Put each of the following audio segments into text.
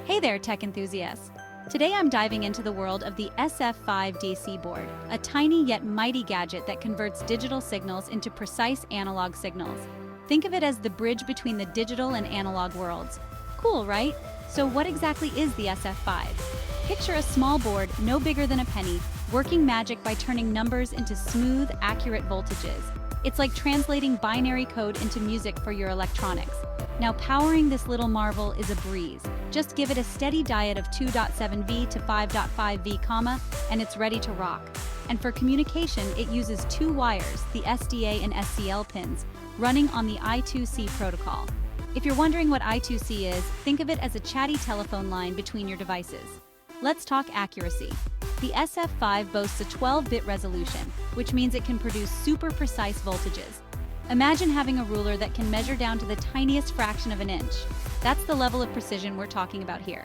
Hey there, tech enthusiasts! Today I'm diving into the world of the SF-5 DAC Board, a tiny yet mighty gadget that converts digital signals into precise analog signals. Think of it as the bridge between the digital and analog worlds. Cool, right? So what exactly is the SF-5? Picture a small board, no bigger than a penny, working magic by turning numbers into smooth, accurate voltages. It's like translating binary code into music for your electronics. Now, powering this little marvel is a breeze. Just give it a steady diet of 2.7V to 5.5V, and it's ready to rock. And for communication, it uses two wires, the SDA and SCL pins, running on the I2C protocol. If you're wondering what I2C is, think of it as a chatty telephone line between your devices. Let's talk accuracy. The SF-5 boasts a 12-bit resolution, which means it can produce super precise voltages. Imagine having a ruler that can measure down to the tiniest fraction of an inch. That's the level of precision we're talking about here.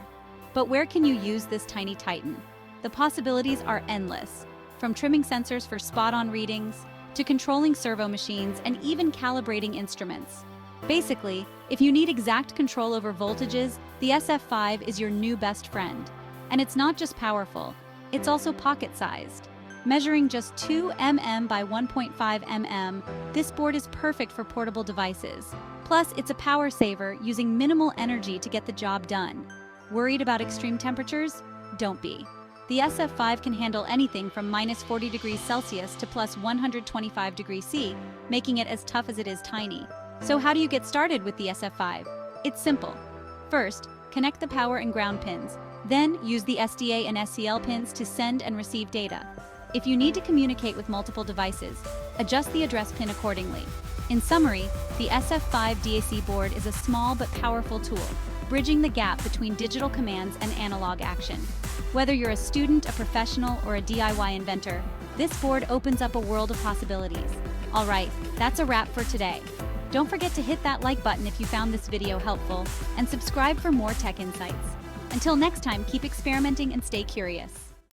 But where can you use this tiny titan? The possibilities are endless, from trimming sensors for spot-on readings, to controlling servo machines and even calibrating instruments. Basically, if you need exact control over voltages, the SF-5 is your new best friend. And it's not just powerful, it's also pocket-sized. Measuring just 2 mm by 1.5 mm, this board is perfect for portable devices. Plus, it's a power saver, using minimal energy to get the job done. Worried about extreme temperatures? Don't be. The SF-5 can handle anything from -40 degrees Celsius to +125 degrees C, making it as tough as it is tiny. So how do you get started with the SF-5? It's simple. First, connect the power and ground pins. Then, use the SDA and SCL pins to send and receive data. If you need to communicate with multiple devices, adjust the address pin accordingly. In summary, the SF-5 DAC board is a small but powerful tool, bridging the gap between digital commands and analog action. Whether you're a student, a professional, or a DIY inventor, this board opens up a world of possibilities. All right, that's a wrap for today. Don't forget to hit that like button if you found this video helpful, and subscribe for more tech insights. Until next time, keep experimenting and stay curious.